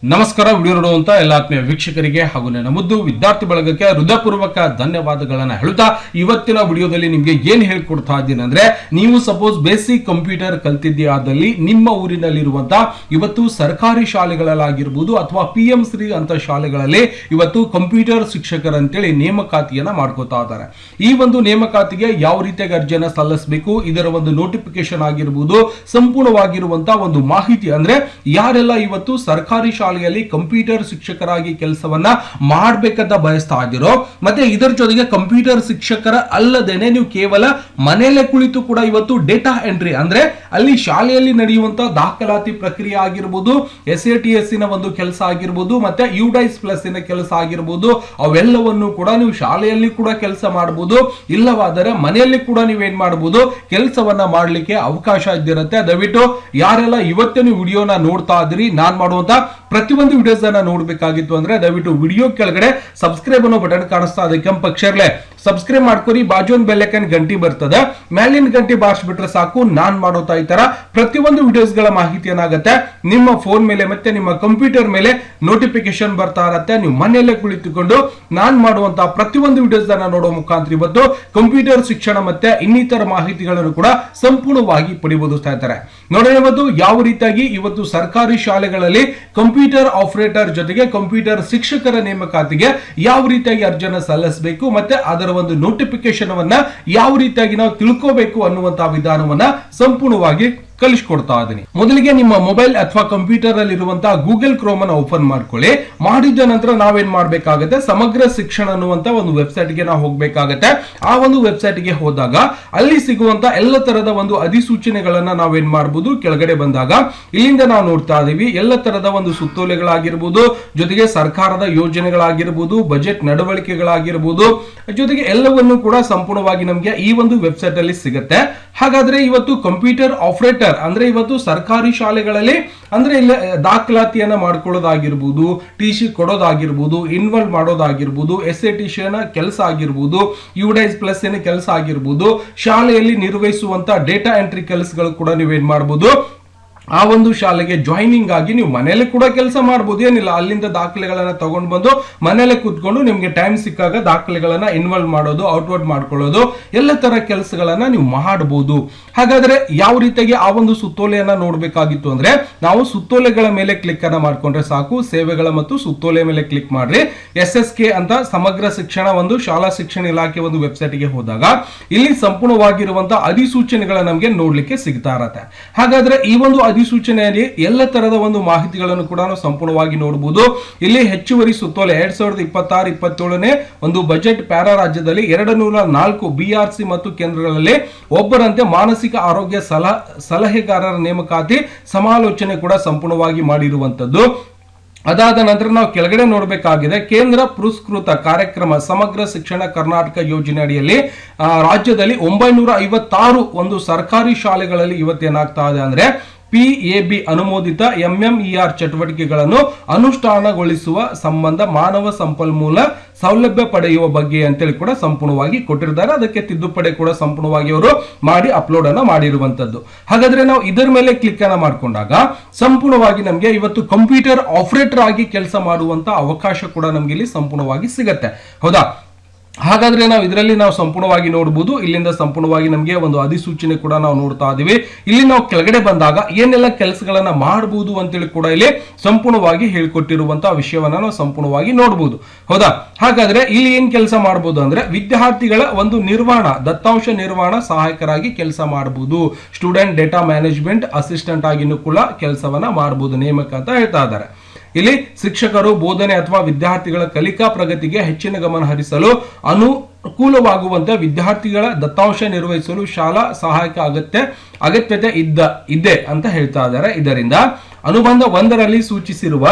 ನಮಸ್ಕಾರ. ವಿಡಿಯೋ ನೋಡುವಂತ ಎಲ್ಲ ಆತ್ಮೀಯ ವೀಕ್ಷಕರಿಗೆ ಹಾಗೂ ನನ್ನ ಮುದ್ದು ವಿದ್ಯಾರ್ಥಿ ಬಳಗಕ್ಕೆ ಹೃದಯಪೂರ್ವಕ ಧನ್ಯವಾದಗಳನ್ನ ಹೇಳುತ್ತಾ ಇವತ್ತಿನ ವಿಡಿಯೋದಲ್ಲಿ ನಿಮ್ಗೆ ಏನ್ ಹೇಳ್ಕೊಡ್ತಾ ಇದ್ದೀನಿ ಅಂದ್ರೆ, ನೀವು ಸಪೋಸ್ ಬೇಸಿಕ್ ಕಂಪ್ಯೂಟರ್ ಕಲ್ತಿದ್ದೀಯಾದಲ್ಲಿ ನಿಮ್ಮ ಊರಿನಲ್ಲಿರುವಂತ ಇವತ್ತು ಸರ್ಕಾರಿ ಶಾಲೆಗಳಲ್ಲಾಗಿರ್ಬೋದು ಅಥವಾ PM ಶ್ರೀ ಅಂತ ಶಾಲೆಗಳಲ್ಲಿ ಇವತ್ತು ಕಂಪ್ಯೂಟರ್ ಶಿಕ್ಷಕರಂತೇಳಿ ನೇಮಕಾತಿಯನ್ನ ಮಾಡ್ಕೋತಾ ಇದ್ದಾರೆ. ಈ ಒಂದು ನೇಮಕಾತಿಗೆ ಯಾವ ರೀತಿಯಾಗಿ ಅರ್ಜಿಯನ್ನ ಸಲ್ಲಿಸಬೇಕು, ಇದರ ಒಂದು ನೋಟಿಫಿಕೇಶನ್ ಆಗಿರ್ಬೋದು, ಸಂಪೂರ್ಣವಾಗಿರುವಂತಹ ಒಂದು ಮಾಹಿತಿ ಅಂದ್ರೆ ಯಾರೆಲ್ಲ ಇವತ್ತು ಸರ್ಕಾರಿ ಶಾಲೆಯಲ್ಲಿ ಕಂಪ್ಯೂಟರ್ ಶಿಕ್ಷಕರಾಗಿ ಕೆಲಸವನ್ನ ಮಾಡಬೇಕಂತ ಬಯಸ್ತಾ ಇದ್ದೀರೋ, ಮತ್ತೆ ಇದರ ಜೊತೆಗೆ ಕಂಪ್ಯೂಟರ್ ಶಿಕ್ಷಕರ ಅಲ್ಲದೇನೆ ನೀವು ಕೇವಲ ಮನೆಯಲ್ಲೇ ಕುಳಿತು ಕೂಡ ಇವತ್ತು ಡೇಟಾ ಎಂಟ್ರಿ ಅಂದ್ರೆ ಅಲ್ಲಿ ಶಾಲೆಯಲ್ಲಿ ನಡೆಯುವಂತಹ ದಾಖಲಾತಿ ಪ್ರಕ್ರಿಯೆ ಆಗಿರ್ಬೋದು, SATS ನ ಒಂದು ಕೆಲಸ ಆಗಿರ್ಬೋದು, ಮತ್ತೆ UDIS ಪ್ಲಸ್ ನ ಕೆಲಸ ಆಗಿರ್ಬೋದು, ಅವೆಲ್ಲವನ್ನು ಕೂಡ ನೀವು ಶಾಲೆಯಲ್ಲಿ ಕೂಡ ಕೆಲಸ ಮಾಡಬಹುದು. ಇಲ್ಲವಾದರೆ ಮನೆಯಲ್ಲಿ ಕೂಡ ನೀವೇನ್ ಮಾಡಬಹುದು, ಕೆಲಸವನ್ನ ಮಾಡಲಿಕ್ಕೆ ಅವಕಾಶ ಇದ್ದಿರುತ್ತೆ. ದಯವಿಟ್ಟು ಯಾರೆಲ್ಲ ಇವತ್ತಿನ ವಿಡಿಯೋನ ನೋಡ್ತಾ ಇದ್ರಿ, ನಾನ್ ಮಾಡುವಂತ ಪ್ರತಿಯೊಂದು ವಿಡಿಯೋಸ್ ಅನ್ನ ನೋಡ್ಬೇಕಾಗಿತ್ತು ಅಂದ್ರೆ ದಯವಿಟ್ಟು ವಿಡಿಯೋ ಕೆಳಗಡೆ ಸಬ್ಸ್ಕ್ರೈಬ್ ಅನ್ನೋ ಬಟನ್ ಕಾಣಿಸ್ತಾ ಇದೆ, ಕೆಂಪು ಅಕ್ಷರಲೆ ಸಬ್ಸ್ಕ್ರೈಬ್ ಮಾಡ್ಕೊರಿ. ಬಾಜು ಒಂದು ಬೆಲ್ ಐಕಾನ್ ಗಂಟಿ ಬರ್ತದೆ, ಮೇಲಿನ ಗಂಟಿ ಬಾರಿಸ್ಬಿಟ್ರೆ ಸಾಕು. ನಾನ್ ಮಾಡೋತಾ ಈ ತರ ಪ್ರತಿಯೊಂದು ವಿಡಿಯೋಸ್ ಗಳ ಮಾಹಿತಿ ಏನಾಗುತ್ತೆ ನಿಮ್ಮ ಫೋನ್ ಮೇಲೆ ಮತ್ತೆ ನಿಮ್ಮ ಕಂಪ್ಯೂಟರ್ ಮೇಲೆ ನೋಟಿಫಿಕೇಶನ್ ಬರ್ತಾ ಇರತ್ತೆ. ನೀವು ಮನೆಯಲ್ಲೇ ಕುಳಿತುಕೊಂಡು ನಾನ್ ಮಾಡುವಂತಹ ಪ್ರತಿಯೊಂದು ವಿಡಿಯೋಸ್ ಅನ್ನ ನೋಡುವ ಮುಖಾಂತರ ಇವತ್ತು ಕಂಪ್ಯೂಟರ್ ಶಿಕ್ಷಣ ಮತ್ತೆ ಇನ್ನಿತರ ಮಾಹಿತಿಗಳನ್ನು ಕೂಡ ಸಂಪೂರ್ಣವಾಗಿ ಪಡಿಬಹುದು. ನೋಡೋಣ ಇವತ್ತು ಯಾವ ರೀತಿಯಾಗಿ ಇವತ್ತು ಸರ್ಕಾರಿ ಶಾಲೆಗಳಲ್ಲಿ ಕಂಪ್ಯೂಟರ್ ಆಪರೇಟರ್ ಜೊತೆಗೆ ಕಂಪ್ಯೂಟರ್ ಶಿಕ್ಷಕರ ನೇಮಕಾತಿಗೆ ಯಾವ ರೀತಿಯಾಗಿ ಅರ್ಜಿಯನ್ನು ಸಲ್ಲಿಸಬೇಕು, ಮತ್ತೆ ಅದರ ಒಂದು ನೋಟಿಫಿಕೇಶನ್ ಅನ್ನ ಯಾವ ರೀತಿಯಾಗಿ ನಾವು ತಿಳ್ಕೋಬೇಕು ಅನ್ನುವಂತಹ ವಿಧಾನವನ್ನ ಸಂಪೂರ್ಣವಾಗಿ ಕಲಿಸ್ಕೊಡ್ತಾ ಇದ್ದೀನಿ. ಮೊದಲಿಗೆ ನಿಮ್ಮ ಮೊಬೈಲ್ ಅಥವಾ ಕಂಪ್ಯೂಟರ್ ಅಲ್ಲಿ ಇರುವಂತಹ ಗೂಗಲ್ ಕ್ರೋಮ್ ಅನ್ನು ಓಪನ್ ಮಾಡ್ಕೊಳ್ಳಿ. ಮಾಡಿದ ನಂತರ ನಾವೇನ್ ಮಾಡ್ಬೇಕಾಗತ್ತೆ, ಸಮಗ್ರ ಶಿಕ್ಷಣ ಅನ್ನುವಂತ ಒಂದು ವೆಬ್ಸೈಟ್ ಗೆ ನಾವು ಹೋಗ್ಬೇಕಾಗತ್ತೆ. ಆ ಒಂದು ವೆಬ್ಸೈಟ್ ಗೆ ಹೋದಾಗ ಅಲ್ಲಿ ಸಿಗುವಂತ ಎಲ್ಲ ತರದ ಒಂದು ಅಧಿಸೂಚನೆಗಳನ್ನ ನಾವೇನ್ ಮಾಡಬಹುದು, ಕೆಳಗಡೆ ಬಂದಾಗ ಇಲ್ಲಿಂದ ನಾವು ನೋಡ್ತಾ ಇದೀವಿ. ಎಲ್ಲ ತರದ ಒಂದು ಸುತ್ತೋಲೆಗಳಾಗಿರ್ಬೋದು, ಜೊತೆಗೆ ಸರ್ಕಾರದ ಯೋಜನೆಗಳಾಗಿರ್ಬೋದು, ಬಜೆಟ್ ನಡವಳಿಕೆಗಳಾಗಿರ್ಬೋದು, ಜೊತೆಗೆ ಎಲ್ಲವನ್ನು ಕೂಡ ಸಂಪೂರ್ಣವಾಗಿ ನಮಗೆ ಈ ಒಂದು ವೆಬ್ಸೈಟ್ ಅಲ್ಲಿ ಸಿಗುತ್ತೆ. ಹಾಗಾದ್ರೆ ಇವತ್ತು ಕಂಪ್ಯೂಟರ್ ಆಪರೇಟರ್ ಅಂದ್ರೆ ಇವತ್ತು ಸರ್ಕಾರಿ ಶಾಲೆಗಳಲ್ಲಿ ಅಂದ್ರೆ ಇಲ್ಲಿ ದಾಖಲಾತಿಯನ್ನ ಮಾಡ್ಕೊಳ್ಳೋದಾಗಿರ್ಬೋದು, TC ಕೊಡೋದಾಗಿರ್ಬೋದು, ಇನ್ವಾಲ್ವ್ ಮಾಡೋದಾಗಿರ್ಬೋದು, SATS ಕೆಲಸ ಆಗಿರ್ಬೋದು, UDIS ಪ್ಲಸ್ ಕೆಲಸ ಆಗಿರ್ಬೋದು, ಶಾಲೆಯಲ್ಲಿ ನಿರ್ವಹಿಸುವಂತ ಡೇಟಾ ಎಂಟ್ರಿ ಕೆಲಸಗಳು ಕೂಡ ನೀವೇನ್ ಮಾಡಬಹುದು, ಆ ಒಂದು ಶಾಲೆಗೆ ಜಾಯ್ನಿಂಗ್ ಆಗಿ ನೀವು ಮನೆಯಲ್ಲೇ ಕೂಡ ಕೆಲಸ ಮಾಡಬಹುದು. ಏನಿಲ್ಲ, ಅಲ್ಲಿಂದ ದಾಖಲೆಗಳನ್ನ ತಗೊಂಡು ಬಂದು ಮನೆಯಲ್ಲೇ ಕೂತ್ಕೊಂಡು ನಿಮ್ಗೆ ಟೈಮ್ ಸಿಕ್ಕಾಗ ದಾಖಲೆಗಳನ್ನ ಇನ್ವಾಲ್ವ್ ಮಾಡೋದು, ಔಟ್ವರ್ಡ್ ಮಾಡ್ಕೊಳ್ಳೋದು, ಎಲ್ಲ ತರ ಕೆಲಸಗಳನ್ನ ನೀವು ಮಾಡಬಹುದು. ಹಾಗಾದ್ರೆ ಯಾವ ರೀತಿಯಾಗಿ ಆ ಒಂದು ಸುತ್ತೋಲೆಯನ್ನ ನೋಡ್ಬೇಕಾಗಿತ್ತು ಅಂದ್ರೆ, ನಾವು ಸುತ್ತೋಲೆಗಳ ಮೇಲೆ ಕ್ಲಿಕ್ ಅನ್ನ ಮಾಡ್ಕೊಂಡ್ರೆ ಸಾಕು. ಸೇವೆಗಳ ಮತ್ತು ಸುತ್ತೋಲೆ ಮೇಲೆ ಕ್ಲಿಕ್ ಮಾಡ್ರಿ. SSK ಅಂತ ಸಮಗ್ರ ಶಿಕ್ಷಣ ಒಂದು ಶಾಲಾ ಶಿಕ್ಷಣ ಇಲಾಖೆ ಒಂದು ವೆಬ್ಸೈಟ್ ಗೆ ಹೋದಾಗ ಇಲ್ಲಿ ಸಂಪೂರ್ಣವಾಗಿರುವಂತಹ ಅಧಿಸೂಚನೆಗಳ ನಮಗೆ ನೋಡ್ಲಿಕ್ಕೆ ಸಿಗ್ತಾ ಇರತ್ತೆ. ಹಾಗಾದ್ರೆ ಈ ಒಂದು ಅಧಿಸೂಚನೆಯಲ್ಲಿ ಎಲ್ಲ ತರದ ಒಂದು ಮಾಹಿತಿಗಳನ್ನು ಕೂಡ ನಾವು ಸಂಪೂರ್ಣವಾಗಿ ನೋಡಬಹುದು. ಇಲ್ಲಿ ಹೆಚ್ಚುವರಿ ಸುತ್ತೋಲೆ 2026-27ನೇ ಒಂದು ಬಜೆಟ್ ಪ್ಯಾರಾ ರಾಜ್ಯದಲ್ಲಿ 204 BRC ಮತ್ತು ಕೇಂದ್ರಗಳಲ್ಲಿ ಒಬ್ಬರಂತೆ ಮಾನಸಿಕ ಆರೋಗ್ಯ ಸಲಹೆಗಾರರ ನೇಮಕಾತಿ ಸಮಾಲೋಚನೆ ಕೂಡ ಸಂಪೂರ್ಣವಾಗಿ ಮಾಡಿರುವಂತದ್ದು. ಅದಾದ ನಂತರ ನಾವು ಕೆಳಗಡೆ ನೋಡಬೇಕಾಗಿದೆ, ಕೇಂದ್ರ ಪುರಸ್ಕೃತ ಕಾರ್ಯಕ್ರಮ ಸಮಗ್ರ ಶಿಕ್ಷಣ ಕರ್ನಾಟಕ ಯೋಜನೆ ಅಡಿಯಲ್ಲಿ ರಾಜ್ಯದಲ್ಲಿ 956 ಒಂದು ಸರ್ಕಾರಿ ಶಾಲೆಗಳಲ್ಲಿ ಇವತ್ತೇನಾಗ್ತಾ ಇದೆ ಅಂದ್ರೆ PAB ಅನುಮೋದಿತ MMER ಚಟುವಟಿಕೆಗಳನ್ನು ಅನುಷ್ಠಾನಗೊಳಿಸುವ ಸಂಬಂಧ ಮಾನವ ಸಂಪನ್ಮೂಲ ಸೌಲಭ್ಯ ಪಡೆಯುವ ಬಗ್ಗೆ ಅಂತೇಳಿ ಕೂಡ ಸಂಪೂರ್ಣವಾಗಿ ಕೊಟ್ಟಿರ್ತಾರೆ. ಅದಕ್ಕೆ ತಿದ್ದುಪಡಿ ಕೂಡ ಸಂಪೂರ್ಣವಾಗಿ ಅವರು ಮಾಡಿ ಅಪ್ಲೋಡ್ ಅನ್ನ ಮಾಡಿರುವಂತದ್ದು. ಹಾಗಾದ್ರೆ ನಾವು ಇದರ ಮೇಲೆ ಕ್ಲಿಕ್ ಅನ್ನ ಮಾಡ್ಕೊಂಡಾಗ ಸಂಪೂರ್ಣವಾಗಿ ನಮಗೆ ಇವತ್ತು ಕಂಪ್ಯೂಟರ್ ಆಪರೇಟರ್ ಆಗಿ ಕೆಲಸ ಮಾಡುವಂತ ಅವಕಾಶ ಕೂಡ ನಮ್ಗೆ ಇಲ್ಲಿ ಸಂಪೂರ್ಣವಾಗಿ ಸಿಗತ್ತೆ. ಹೌದಾ? ಹಾಗಾದ್ರೆ ನಾವು ಇದರಲ್ಲಿ ನಾವು ಸಂಪೂರ್ಣವಾಗಿ ನೋಡಬಹುದು. ಇಲ್ಲಿಂದ ಸಂಪೂರ್ಣವಾಗಿ ನಮಗೆ ಒಂದು ಅಧಿಸೂಚನೆ ಕೂಡ ನಾವು ನೋಡ್ತಾ ಇದೀವಿ. ಇಲ್ಲಿ ನಾವು ಕೆಳಗಡೆ ಬಂದಾಗ ಏನೆಲ್ಲ ಕೆಲಸಗಳನ್ನ ಮಾಡಬಹುದು ಅಂತೇಳಿ ಕೂಡ ಇಲ್ಲಿ ಸಂಪೂರ್ಣವಾಗಿ ಹೇಳ್ಕೊಟ್ಟಿರುವಂತಹ ವಿಷಯವನ್ನ ನಾವು ಸಂಪೂರ್ಣವಾಗಿ ನೋಡಬಹುದು. ಹೌದಾ? ಹಾಗಾದ್ರೆ ಇಲ್ಲಿ ಏನ್ ಕೆಲಸ ಮಾಡಬಹುದು ಅಂದ್ರೆ, ವಿದ್ಯಾರ್ಥಿಗಳ ಒಂದು ನಿರ್ವಹಣಾ ದತ್ತಾಂಶ ನಿರ್ವಹಣಾ ಸಹಾಯಕರಾಗಿ ಕೆಲಸ ಮಾಡಬಹುದು. ಸ್ಟೂಡೆಂಟ್ ಡೇಟಾ ಮ್ಯಾನೇಜ್ಮೆಂಟ್ ಅಸಿಸ್ಟೆಂಟ್ ಆಗಿನೂ ಕೂಡ ಕೆಲಸವನ್ನ ಮಾಡಬಹುದು, ನೇಮಕ ಅಂತ ಹೇಳ್ತಾ ಇದ್ದಾರೆ. ಇಲ್ಲಿ ಶಿಕ್ಷಕರು ಬೋಧನೆ ಅಥವಾ ವಿದ್ಯಾರ್ಥಿಗಳ ಕಲಿಕಾ ಪ್ರಗತಿಗೆ ಹೆಚ್ಚಿನ ಗಮನ ಹರಿಸಲು ಅನುಕೂಲವಾಗುವಂತೆ ವಿದ್ಯಾರ್ಥಿಗಳ ದತ್ತಾಂಶ ನಿರ್ವಹಿಸಲು ಶಾಲಾ ಸಹಾಯಕ ಅಗತ್ಯತೆ ಇದೆ ಅಂತ ಹೇಳ್ತಾ ಇದ್ದಾರೆ. ಇದರಿಂದ ಅನುಬಂಧ 1ರಲ್ಲಿ ಸೂಚಿಸಿರುವ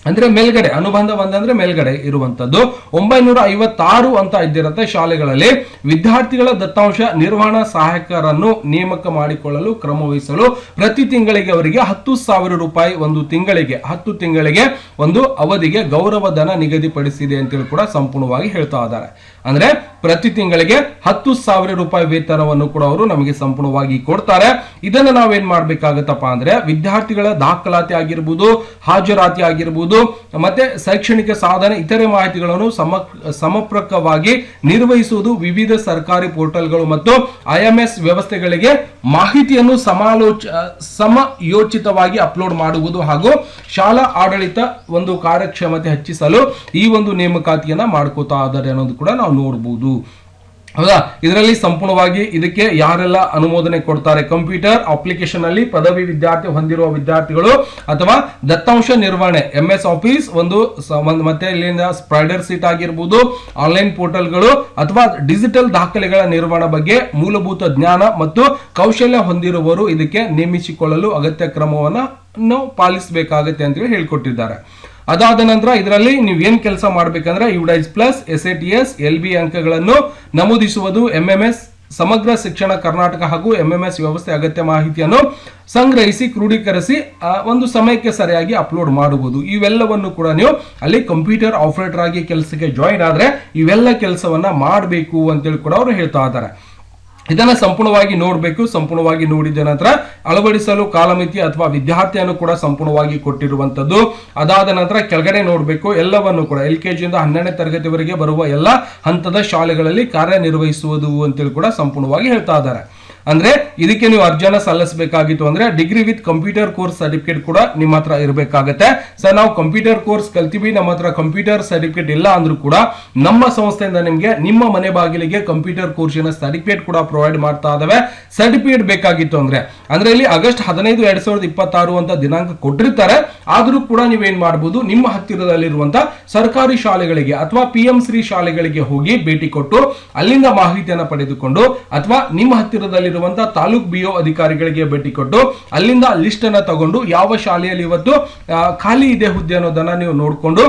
ಅಂದ್ರೆ ಮೇಲ್ಗಡೆ ಅನುಬಂಧ ಒಂದಂದ್ರೆ ಮೇಲ್ಗಡೆ ಇರುವಂತದ್ದು 956 ಅಂತ ಇದ್ದಿರುತ್ತೆ ಶಾಲೆಗಳಲ್ಲಿ ವಿದ್ಯಾರ್ಥಿಗಳ ದತ್ತಾಂಶ ನಿರ್ವಹಣಾ ಸಹಾಯಕರನ್ನು ನೇಮಕ ಮಾಡಿಕೊಳ್ಳಲು ಕ್ರಮ ವಹಿಸಲು ಪ್ರತಿ ತಿಂಗಳಿಗೆ ಅವರಿಗೆ 10,000 ರೂಪಾಯಿ ಒಂದು ತಿಂಗಳಿಗೆ 10 ತಿಂಗಳಿಗೆ ಒಂದು ಅವಧಿಗೆ ಗೌರವ ಧನ ನಿಗದಿಪಡಿಸಿದೆ ಅಂತೇಳಿ ಕೂಡ ಸಂಪೂರ್ಣವಾಗಿ ಹೇಳ್ತಾ ಇದ್ದಾರೆ. ಅಂದ್ರೆ ಪ್ರತಿ ತಿಂಗಳಿಗೆ 10,000 ರೂಪಾಯಿ ವೇತನವನ್ನು ಕೂಡ ಅವರು ನಮಗೆ ಸಂಪೂರ್ಣವಾಗಿ ಕೊಡ್ತಾರೆ. ಇದನ್ನ ನಾವೇನ್ ಮಾಡ್ಬೇಕಾಗತ್ತಪ್ಪ ಅಂದ್ರೆ ವಿದ್ಯಾರ್ಥಿಗಳ ದಾಖಲಾತಿ ಆಗಿರ್ಬೋದು, ಹಾಜರಾತಿ ಆಗಿರ್ಬೋದು, ಮತ್ತೆ ಶೈಕ್ಷಣಿಕ ಸಾಧನೆ ಇತರೆ ಮಾಹಿತಿಗಳನ್ನು ಸಮರ್ಪಕವಾಗಿ ನಿರ್ವಹಿಸುವುದು, ವಿವಿಧ ಸರ್ಕಾರಿ ಪೋರ್ಟಲ್ಗಳು ಮತ್ತು IMS ವ್ಯವಸ್ಥೆಗಳಿಗೆ ಮಾಹಿತಿಯನ್ನು ಸಮಯೋಚಿತವಾಗಿ ಅಪ್ಲೋಡ್ ಮಾಡುವುದು ಹಾಗೂ ಶಾಲಾ ಆಡಳಿತ ಒಂದು ಕಾರ್ಯಕ್ಷಮತೆ ಹೆಚ್ಚಿಸಲು ಈ ಒಂದು ನೇಮಕಾತಿಯನ್ನ ಮಾಡ್ಕೋತಾ ಇದ್ದಾರೆ ಅನ್ನೋದು ಕೂಡ ನಾವು ನೋಡಬಹುದು. ಹೌದಾ, ಇದರಲ್ಲಿ ಸಂಪೂರ್ಣವಾಗಿ ಇದಕ್ಕೆ ಯಾರೆಲ್ಲ ಅನುಮೋದನೆ ಕೊಡ್ತಾರೆ, ಕಂಪ್ಯೂಟರ್ ಅಪ್ಲಿಕೇಶನ್ ಅಲ್ಲಿ ಪದವಿ ವಿದ್ಯಾರ್ಥಿ ಹೊಂದಿರುವ ವಿದ್ಯಾರ್ಥಿಗಳು ಅಥವಾ ದತ್ತಾಂಶ ನಿರ್ವಹಣೆ MS ಆಫೀಸ್ ಮತ್ತೆ ಇಲ್ಲಿಂದ ಸ್ಪ್ರೈಡರ್ ಸೀಟ್ ಆಗಿರ್ಬೋದು, ಆನ್ಲೈನ್ ಪೋರ್ಟಲ್ಗಳು ಅಥವಾ ಡಿಜಿಟಲ್ ದಾಖಲೆಗಳ ನಿರ್ವಹಣೆ ಬಗ್ಗೆ ಮೂಲಭೂತ ಜ್ಞಾನ ಮತ್ತು ಕೌಶಲ್ಯ ಹೊಂದಿರುವವರು ಇದಕ್ಕೆ ನೇಮಿಸಿಕೊಳ್ಳಲು ಅಗತ್ಯ ಕ್ರಮವನ್ನು ಪಾಲಿಸಬೇಕಾಗುತ್ತೆ ಅಂತ ಹೇಳಿ ಹೇಳ್ಕೊಟ್ಟಿದ್ದಾರೆ. ಅದಾದ ನಂತರ ಇದರಲ್ಲಿ ನೀವು ಏನ್ ಕೆಲಸ ಮಾಡ್ಬೇಕಂದ್ರೆ UDIS ಪ್ಲಸ್ SATS LB ಅಂಕಗಳನ್ನು ನಮೂದಿಸುವುದು, MMS ಸಮಗ್ರ ಶಿಕ್ಷಣ ಕರ್ನಾಟಕ ಹಾಗೂ MMS ವ್ಯವಸ್ಥೆ ಅಗತ್ಯ ಮಾಹಿತಿಯನ್ನು ಸಂಗ್ರಹಿಸಿ ಕ್ರೋಢೀಕರಿಸಿ ಒಂದು ಸಮಯಕ್ಕೆ ಸರಿಯಾಗಿ ಅಪ್ಲೋಡ್ ಮಾಡುವುದು. ಇವೆಲ್ಲವನ್ನು ಕೂಡ ನೀವು ಅಲ್ಲಿ ಕಂಪ್ಯೂಟರ್ ಆಪರೇಟರ್ ಆಗಿ ಕೆಲಸಕ್ಕೆ ಜಾಯಿನ್ ಆದ್ರೆ ಇವೆಲ್ಲ ಕೆಲಸವನ್ನ ಮಾಡಬೇಕು ಅಂತೇಳಿ ಕೂಡ ಅವರು ಹೇಳ್ತಾ ಇದ್ದಾರೆ. ಇದನ್ನ ಸಂಪೂರ್ಣವಾಗಿ ನೋಡಬೇಕು. ಸಂಪೂರ್ಣವಾಗಿ ನೋಡಿದ ನಂತರ ಅಳವಡಿಸಲು ಕಾಲಮಿತಿ ಅಥವಾ ವಿದ್ಯಾರ್ಥಿಯನ್ನು ಕೂಡ ಸಂಪೂರ್ಣವಾಗಿ ಕೊಟ್ಟಿರುವಂತದ್ದು. ಅದಾದ ನಂತರ ಕೆಳಗಡೆ ನೋಡಬೇಕು ಎಲ್ಲವನ್ನು ಕೂಡ LKG ಇಂದ 12ನೇ ತರಗತಿವರೆಗೆ ಬರುವ ಎಲ್ಲ ಹಂತದ ಶಾಲೆಗಳಲ್ಲಿ ಕಾರ್ಯನಿರ್ವಹಿಸುವುದು ಅಂತೇಳಿ ಕೂಡ ಸಂಪೂರ್ಣವಾಗಿ ಹೇಳ್ತಾ ಇದ್ದಾರೆ. ಅಂದ್ರೆ ಇದಕ್ಕೆ ನೀವು ಅರ್ಜಿಯನ್ನ ಸಲ್ಲಿಸಬೇಕಾಗಿತ್ತು ಅಂದ್ರೆ degree with computer course certificate ಕೂಡ ನಿಮ್ಮ ಹತ್ರ ಇರಬೇಕಾಗತ್ತೆ. ಸರ್ ನಾವು ಕಂಪ್ಯೂಟರ್ ಕೋರ್ಸ್ ಕಲ್ತೀವಿ, ನಮ್ಮ ಹತ್ರ ಕಂಪ್ಯೂಟರ್ ಸರ್ಟಿಫಿಕೇಟ್ ಇಲ್ಲ ಅಂದ್ರೂ ಕೂಡ ನಮ್ಮ ಸಂಸ್ಥೆಯಿಂದ ನಿಮ್ಗೆ ನಿಮ್ಮ ಮನೆ ಬಾಗಿಲಿಗೆ ಕಂಪ್ಯೂಟರ್ ಕೋರ್ಸಿನ ಸರ್ಟಿಫಿಕೇಟ್ ಕೂಡ ಪ್ರೊವೈಡ್ ಮಾಡ್ತಾ ಇದಾವೆ. ಸರ್ಟಿಫಿಕೇಟ್ ಬೇಕಾಗಿತ್ತು ಅಂದ್ರೆ ಇಲ್ಲಿ ಆಗಸ್ಟ್ 15, 2026 ಅಂತ ದಿನಾಂಕ ಕೊಟ್ಟಿರ್ತಾರೆ. ಆದ್ರೂ ಕೂಡ ನೀವೇನ್ ಮಾಡಬಹುದು, ನಿಮ್ಮ ಹತ್ತಿರದಲ್ಲಿರುವಂತಹ ಸರ್ಕಾರಿ ಶಾಲೆಗಳಿಗೆ ಅಥವಾ PM ಶ್ರೀ ಶಾಲೆಗಳಿಗೆ ಹೋಗಿ ಭೇಟಿ ಕೊಟ್ಟು ಅಲ್ಲಿಂದ ಮಾಹಿತಿಯನ್ನು ಪಡೆದುಕೊಂಡು ಅಥವಾ ನಿಮ್ಮ ಹತ್ತಿರದಲ್ಲಿ ತಾಲೂಕ್ BO ಅಧಿಕಾರಿಗಳಿಗೆ ಭೇಟಿ ಕೊಟ್ಟು ಅಲ್ಲಿಂದ ಲಿಸ್ಟ್ ಅನ್ನ ತಗೊಂಡು ಯಾವ ಶಾಲೆಯಲ್ಲಿ ಇವತ್ತು ಖಾಲಿ ಇದೆ ಹುದ್ದೆ ಅನ್ನೋದನ್ನ ನೀವು ನೋಡ್ಕೊಂಡು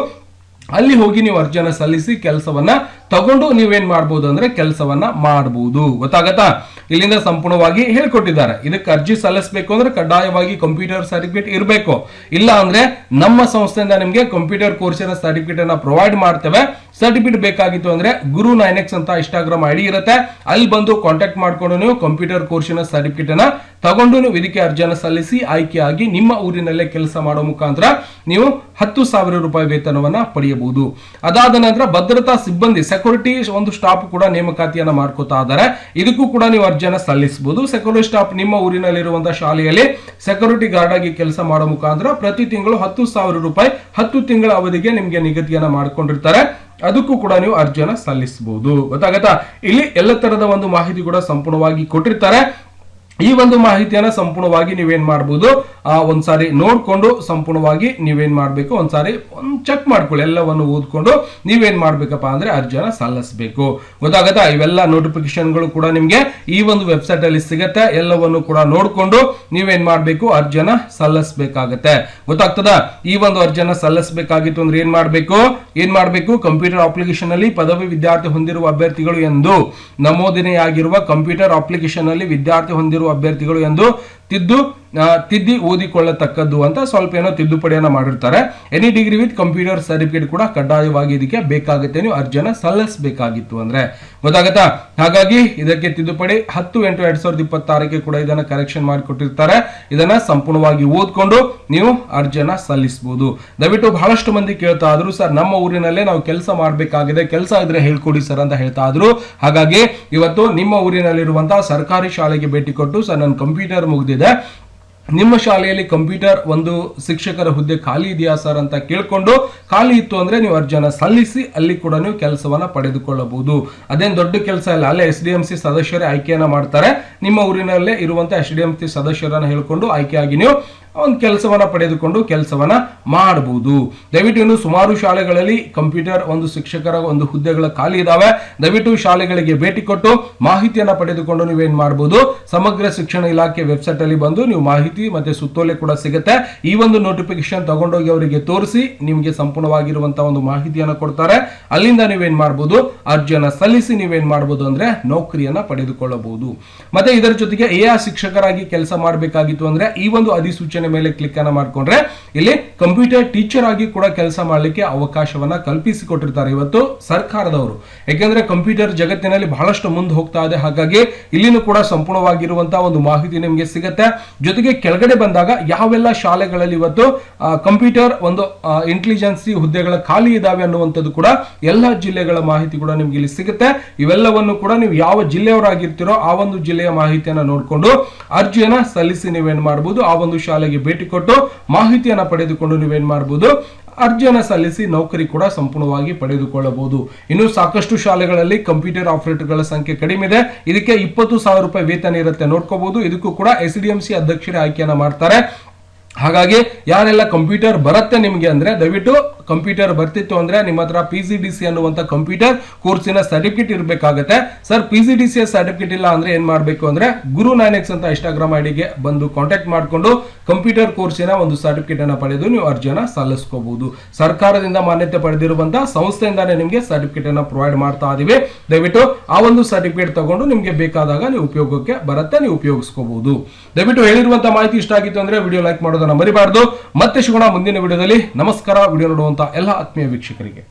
ಅಲ್ಲಿ ಹೋಗಿ ನೀವು ಅರ್ಜಿಯನ್ನ ಸಲ್ಲಿಸಿ ಕೆಲಸವನ್ನ ತಗೊಂಡು ನೀವೇನ್ ಮಾಡಬಹುದು ಅಂದ್ರೆ ಕೆಲಸವನ್ನ ಮಾಡಬಹುದು. ಗೊತ್ತಾಗತ್ತಾ? ಇಲ್ಲಿಂದ ಸಂಪೂರ್ಣವಾಗಿ ಹೇಳ್ಕೊಟ್ಟಿದ್ದಾರೆ. ಇದಕ್ಕೆ ಅರ್ಜಿ ಸಲ್ಲಿಸಬೇಕು ಅಂದ್ರೆ ಕಡ್ಡಾಯವಾಗಿ ಕಂಪ್ಯೂಟರ್ ಸರ್ಟಿಫಿಕೇಟ್ ಇರಬೇಕು. ಇಲ್ಲ ಅಂದ್ರೆ ನಮ್ಮ ಸಂಸ್ಥೆಯಿಂದ ನಿಮಗೆ ಕಂಪ್ಯೂಟರ್ ಕೋರ್ಸಿನ ಸರ್ಟಿಫಿಕೇಟ್ ಅನ್ನ ಪ್ರೊವೈಡ್ ಮಾಡ್ತೇವೆ. ಸರ್ಟಿಫಿಕೇಟ್ ಬೇಕಾಗಿತ್ತು ಅಂದ್ರೆ ಗುರು 9x ಅಂತ Instagram ID ಇರುತ್ತೆ, ಅಲ್ಲಿ ಬಂದು ಕಾಂಟ್ಯಾಕ್ಟ್ ಮಾಡ್ಕೊಂಡು ನೀವು ಕಂಪ್ಯೂಟರ್ ಕೋರ್ಸಿನ ಸರ್ಟಿಫಿಕೇಟ್ ಅನ್ನ ತಗೊಂಡು ನೀವು ಇದಕ್ಕೆ ಅರ್ಜಿಯನ್ನು ಸಲ್ಲಿಸಿ ಆಯ್ಕೆಯಾಗಿ ನಿಮ್ಮ ಊರಿನಲ್ಲೇ ಕೆಲಸ ಮಾಡೋ ಮುಖಾಂತರ ನೀವು 10,000 ರೂಪಾಯಿ ವೇತನವನ್ನ ಪಡೆಯಬಹುದು. ಅದಾದ ನಂತರ ಭದ್ರತಾ ಸಿಬ್ಬಂದಿ ಸೆಕ್ಯೂರಿಟಿ ಒಂದು ಸ್ಟಾಫ್ ಕೂಡ ನೇಮಕಾತಿಯನ್ನ ಮಾಡ್ಕೋತಾ ಇದ್ದಾರೆ. ಇದಕ್ಕೂ ಕೂಡ ನೀವು ಅರ್ಜಿಯನ್ನ ಸಲ್ಲಿಸಬಹುದು. ಸೆಕ್ಯೂರಿಟಿ ಸ್ಟಾಫ್ ನಿಮ್ಮ ಊರಿನಲ್ಲಿರುವಂತಹ ಶಾಲೆಯಲ್ಲಿ ಸೆಕ್ಯೂರಿಟಿ ಗಾರ್ಡ್ ಆಗಿ ಕೆಲಸ ಮಾಡೋ ಮುಖಾಂತರ ಪ್ರತಿ ತಿಂಗಳು 10,000 ರೂಪಾಯಿ 10 ತಿಂಗಳ ಅವಧಿಗೆ ನಿಮ್ಗೆ ನಿಗದಿಯನ್ನ ಮಾಡ್ಕೊಂಡಿರ್ತಾರೆ. ಅದಕ್ಕೂ ಕೂಡ ನೀವು ಅರ್ಜಿಯನ್ನ ಸಲ್ಲಿಸಬಹುದು. ಗೊತ್ತಾಗತ್ತಾ? ಇಲ್ಲಿ ಎಲ್ಲ ತರದ ಒಂದು ಮಾಹಿತಿ ಕೂಡ ಸಂಪೂರ್ಣವಾಗಿ ಕೊಟ್ಟಿರ್ತಾರೆ. ಈ ಒಂದು ಮಾಹಿತಿಯನ್ನ ಸಂಪೂರ್ಣವಾಗಿ ನೀವೇನ್ ಮಾಡಬಹುದು, ಒಂದ್ಸಾರಿ ನೋಡ್ಕೊಂಡು ಸಂಪೂರ್ಣವಾಗಿ ನೀವೇನ್ ಮಾಡ್ಬೇಕು, ಒಂದ್ಸಾರಿ ಚೆಕ್ ಮಾಡ್ಕೊಳ್ಳಿ. ಎಲ್ಲವನ್ನು ಓದ್ಕೊಂಡು ನೀವೇನ್ ಮಾಡ್ಬೇಕಪ್ಪ ಅಂದ್ರೆ ಅರ್ಜಿಯನ್ನ ಸಲ್ಲಿಸಬೇಕು. ಗೊತ್ತಾಗತ್ತಾ? ಇವೆಲ್ಲ ನೋಟಿಫಿಕೇಶನ್ಗಳು ಕೂಡ ನಿಮ್ಗೆ ಈ ಒಂದು ವೆಬ್ಸೈಟ್ ಅಲ್ಲಿ ಸಿಗತ್ತೆ. ಎಲ್ಲವನ್ನು ಕೂಡ ನೋಡ್ಕೊಂಡು ನೀವೇನ್ ಮಾಡ್ಬೇಕು, ಅರ್ಜಿಯನ್ನ ಸಲ್ಲಿಸಬೇಕಾಗತ್ತೆ. ಗೊತ್ತಾಗ್ತದ? ಈ ಒಂದು ಅರ್ಜಿಯನ್ನ ಸಲ್ಲಿಸಬೇಕಾಗಿತ್ತು ಅಂದ್ರೆ ಏನ್ ಮಾಡ್ಬೇಕು, ಕಂಪ್ಯೂಟರ್ ಅಪ್ಲಿಕೇಶನ್ ಅಲ್ಲಿ ಪದವಿ ವಿದ್ಯಾರ್ಥಿ ಹೊಂದಿರುವ ಅಭ್ಯರ್ಥಿಗಳು ಎಂದು ನಮೂದನೆಯಾಗಿರುವ ಕಂಪ್ಯೂಟರ್ ಅಪ್ಲಿಕೇಶನ್ ಅಲ್ಲಿ ವಿದ್ಯಾರ್ಥಿ ಹೊಂದಿರುವ ಅಭ್ಯರ್ಥಿಗಳು ಎಂದು ತಿದ್ದಿ ಓದಿಕೊಳ್ಳತಕ್ಕದ್ದು ಅಂತ ಸ್ವಲ್ಪ ಏನೋ ತಿದ್ದುಪಡಿಯನ್ನ ಮಾಡಿರ್ತಾರೆ. Any degree with computer certificate ಕೂಡ ಕಡ್ಡಾಯವಾಗಿ ಇದಕ್ಕೆ ಬೇಕಾಗುತ್ತೆ. ನೀವು ಅರ್ಜಿಯನ್ನ ಸಲ್ಲಿಸಬೇಕಾಗಿತ್ತು ಅಂದ್ರೆ ಗೊತ್ತಾಗತ್ತಾ? ಹಾಗಾಗಿ ಇದಕ್ಕೆ ತಿದ್ದುಪಡಿ 10/8/2026 ಕೂಡ ಇದನ್ನ ಕರೆಕ್ಷನ್ ಮಾಡಿಕೊಟ್ಟಿರ್ತಾರೆ. ಇದನ್ನ ಸಂಪೂರ್ಣವಾಗಿ ಓದ್ಕೊಂಡು ನೀವು ಅರ್ಜಿಯನ್ನ ಸಲ್ಲಿಸಬಹುದು. ದಯವಿಟ್ಟು ಬಹಳಷ್ಟು ಮಂದಿ ಕೇಳ್ತಾ ಇದ್ರು, ಸರ್ ನಮ್ಮ ಊರಿನಲ್ಲೇ ನಾವು ಕೆಲಸ ಮಾಡಬೇಕಾಗಿದೆ, ಕೆಲಸ ಇದ್ರೆ ಹೇಳ್ಕೊಡಿ ಸರ್ ಅಂತ ಹೇಳ್ತಾ ಇದ್ರು. ಹಾಗಾಗಿ ಇವತ್ತು ನಿಮ್ಮ ಊರಿನಲ್ಲಿರುವಂತಹ ಸರ್ಕಾರಿ ಶಾಲೆಗೆ ಭೇಟಿ ಕೊಟ್ಟು, ಸರ್ ನನ್ನ ಕಂಪ್ಯೂಟರ್ ಮುಗಿದಿದೆ, ನಿಮ್ಮ ಶಾಲೆಯಲ್ಲಿ ಕಂಪ್ಯೂಟರ್ ಒಂದು ಶಿಕ್ಷಕರ ಹುದ್ದೆ ಖಾಲಿ ಇದೆಯಾ ಸರ್ ಅಂತ ಕೇಳ್ಕೊಂಡು, ಖಾಲಿ ಇತ್ತು ಅಂದ್ರೆ ನೀವು ಅರ್ಜಿಯನ್ನ ಸಲ್ಲಿಸಿ ಅಲ್ಲಿ ಕೂಡ ನೀವು ಕೆಲಸವನ್ನ ಪಡೆದುಕೊಳ್ಳಬಹುದು. ಅದೇನು ದೊಡ್ಡ ಕೆಲಸ ಇಲ್ಲ. ಅಲ್ಲೇ SDMC ಸದಸ್ಯರೇ ಆಯ್ಕೆಯನ್ನ ಮಾಡ್ತಾರೆ. ನಿಮ್ಮ ಊರಿನಲ್ಲೇ ಇರುವಂತಹ SDMC ಸದಸ್ಯರನ್ನ ಹೇಳ್ಕೊಂಡು ಆಯ್ಕೆಯಾಗಿ ನೀವು ಒಂದು ಕೆಲಸವನ್ನ ಪಡೆದುಕೊಂಡು ಕೆಲಸವನ್ನ ಮಾಡಬಹುದು. ದಯವಿಟ್ಟು ಇನ್ನು ಸುಮಾರು ಶಾಲೆಗಳಲ್ಲಿ ಕಂಪ್ಯೂಟರ್ ಒಂದು ಶಿಕ್ಷಕರ ಒಂದು ಹುದ್ದೆಗಳ ಖಾಲಿ ಇದಾವೆ. ದಯವಿಟ್ಟು ಶಾಲೆಗಳಿಗೆ ಭೇಟಿ ಕೊಟ್ಟು ಮಾಹಿತಿಯನ್ನ ಪಡೆದುಕೊಂಡು ನೀವೇನ್ ಮಾಡಬಹುದು, ಸಮಗ್ರ ಶಿಕ್ಷಣ ಇಲಾಖೆ ವೆಬ್ಸೈಟ್ ಅಲ್ಲಿ ಬಂದು ನೀವು ಮಾಹಿತಿ ಮತ್ತೆ ಸುತ್ತೋಲೆ ಕೂಡ ಸಿಗುತ್ತೆ. ಈ ಒಂದು ನೋಟಿಫಿಕೇಶನ್ ತಗೊಂಡೋಗಿ ಅವರಿಗೆ ತೋರಿಸಿ ನಿಮಗೆ ಸಂಪೂರ್ಣವಾಗಿರುವಂತಹ ಒಂದು ಮಾಹಿತಿಯನ್ನ ಕೊಡ್ತಾರೆ. ಅಲ್ಲಿಂದ ನೀವೇನ್ ಮಾಡಬಹುದು, ಅರ್ಜಿಯನ್ನ ಸಲ್ಲಿಸಿ ನೀವೇನ್ ಮಾಡಬಹುದು ಅಂದ್ರೆ ನೌಕರಿಯನ್ನ ಪಡೆದುಕೊಳ್ಳಬಹುದು. ಮತ್ತೆ ಇದರ ಜೊತೆಗೆ ಶಿಕ್ಷಕರಾಗಿ ಕೆಲಸ ಮಾಡಬೇಕಾಗಿತ್ತು ಅಂದ್ರೆ ಈ ಒಂದು ಅಧಿಸೂಚನೆ ಮೇಲೆ ಕ್ಲಿಕ್ ಅನ್ನ ಮಾಡ್ಕೊಂಡ್ರೆ ಇಲ್ಲಿ ಕಂಪ್ಯೂಟರ್ ಟೀಚರ್ ಆಗಿ ಕೂಡ ಕೆಲಸ ಮಾಡಲಿಕ್ಕೆ ಅವಕಾಶವನ್ನ ಕಲ್ಪಿಸಿಕೊಟ್ಟಿರ್ತಾರೆ ಇವತ್ತು ಸರ್ಕಾರದವರು. ಯಾಕೆಂದ್ರೆ ಕಂಪ್ಯೂಟರ್ ಜಗತ್ತಿನಲ್ಲಿ ಬಹಳಷ್ಟು ಮುಂದೆ ಹೋಗ್ತಾ ಇದೆ. ಹಾಗಾಗಿ ಇಲ್ಲಿನೂ ಕೂಡ ಸಂಪೂರ್ಣವಾಗಿರುವಂತಹ ಒಂದು ಮಾಹಿತಿ ನಿಮಗೆ ಸಿಗುತ್ತೆ. ಜೊತೆಗೆ ಕೆಳಗಡೆ ಬಂದಾಗ ಯಾವೆಲ್ಲ ಶಾಲೆಗಳಲ್ಲಿ ಇವತ್ತು ಕಂಪ್ಯೂಟರ್ ಒಂದು ಇಂಟೆಲಿಜೆನ್ಸಿ ಹುದ್ದೆಗಳ ಖಾಲಿ ಇದಾವೆ ಅನ್ನುವಂಥದ್ದು ಕೂಡ ಎಲ್ಲ ಜಿಲ್ಲೆಗಳ ಮಾಹಿತಿ ಕೂಡ ನಿಮ್ಗೆ ಇಲ್ಲಿ ಸಿಗುತ್ತೆ. ಇವೆಲ್ಲವನ್ನು ಕೂಡ ನೀವು ಯಾವ ಜಿಲ್ಲೆಯವರಾಗಿರ್ತೀರೋ ಆ ಒಂದು ಜಿಲ್ಲೆಯ ಮಾಹಿತಿಯನ್ನ ನೋಡಿಕೊಂಡು ಅರ್ಜಿಯನ್ನ ಸಲ್ಲಿಸಿ ನೀವೇನ್ ಮಾಡಬಹುದು, ಆ ಒಂದು ಶಾಲೆಗೆ ಭೇಟಿ ಕೊಟ್ಟು ಮಾಹಿತಿಯನ್ನ ಪಡೆದುಕೊಂಡು ನೀವೇನ್ ಮಾಡಬಹುದು, ಅರ್ಜಿಯನ್ನ ಸಲ್ಲಿಸಿ ನೌಕರಿ ಕೂಡ ಸಂಪೂರ್ಣವಾಗಿ ಪಡೆದುಕೊಳ್ಳಬಹುದು. ಇನ್ನು ಸಾಕಷ್ಟು ಶಾಲೆಗಳಲ್ಲಿ ಕಂಪ್ಯೂಟರ್ ಆಪರೇಟರ್ಗಳ ಸಂಖ್ಯೆ ಕಡಿಮೆ ಇದೆ. ಇದಕ್ಕೆ 20,000 ರೂಪಾಯಿ ವೇತನ ಇರುತ್ತೆ, ನೋಡ್ಕೋಬಹುದು. ಇದಕ್ಕೂ ಕೂಡ SDMC ಅಧ್ಯಕ್ಷರೇ ಆಯ್ಕೆಯನ್ನ ಮಾಡ್ತಾರೆ. ಹಾಗಾಗಿ ಯಾರೆಲ್ಲ ಕಂಪ್ಯೂಟರ್ ಬರುತ್ತೆ ನಿಮ್ಗೆ ಅಂದ್ರೆ ದಯವಿಟ್ಟು ಕಂಪ್ಯೂಟರ್ ಬರ್ತಿತ್ತು ಅಂದ್ರೆ ನಿಮ್ಮ ಹತ್ರ PGDC ಅನ್ನುವಂತ ಕಂಪ್ಯೂಟರ್ ಕೋರ್ಸಿನ ಸರ್ಟಿಫಿಕೇಟ್ ಇರಬೇಕಾಗುತ್ತೆ. ಸರ್ PGDC ಸರ್ಟಿಫಿಕೇಟ್ ಇಲ್ಲ ಅಂದ್ರೆ ಏನ್ ಮಾಡಬೇಕು ಅಂದ್ರೆ Guru9X ಅಂತ Instagram ಐಡಿಗೆ ಬಂದು ಕಾಂಟ್ಯಾಕ್ಟ್ ಮಾಡಿಕೊಂಡು ಕಂಪ್ಯೂಟರ್ ಕೋರ್ಸಿನ ಒಂದು ಸರ್ಟಿಫಿಕೇಟ್ ಅನ್ನ ಪಡೆದು ನೀವು ಅರ್ಜಿಯನ್ನ ಸಲ್ಲಿಸಬಹುದು. ಸರ್ಕಾರದಿಂದ ಮಾನ್ಯತೆ ಪಡೆದಿರುವಂತಹ ಸಂಸ್ಥೆಯಿಂದಾನೇ ನಿಮಗೆ ಸರ್ಟಿಫಿಕೇಟ್ ಅನ್ನ ಪ್ರೊವೈಡ್ ಮಾಡ್ತಾ ಇದೀವಿ. ದಯವಿಟ್ಟು ಆ ಒಂದು ಸರ್ಟಿಫಿಕೇಟ್ ತಗೊಂಡು ನಿಮ್ಗೆ ಬೇಕಾದಾಗ ನೀವು ಉಪಯೋಗಕ್ಕೆ ಬರುತ್ತೆ, ನೀವು ಉಪಯೋಗಿಸಬಹುದು. ದಯವಿಟ್ಟು ಹೇಳಿರುವಂತಹ ಮಾಹಿತಿ ಇಷ್ಟ ಆಗಿತ್ತು ಅಂದ್ರೆ ವಿಡಿಯೋ ಲೈಕ್ ಮಾಡೋದನ್ನ ಮರಿಬಾರ್ದು. ಮತ್ತೆ ಸಿಗೋಣ ಮುಂದಿನ ವಿಡಿಯೋದಲ್ಲಿ. ನಮಸ್ಕಾರ. ವಿಡಿಯೋ ನೋಡುವಂತ ಎಲ್ಲ ಆತ್ಮೀಯ ವೀಕ್ಷಕರಿಗೆ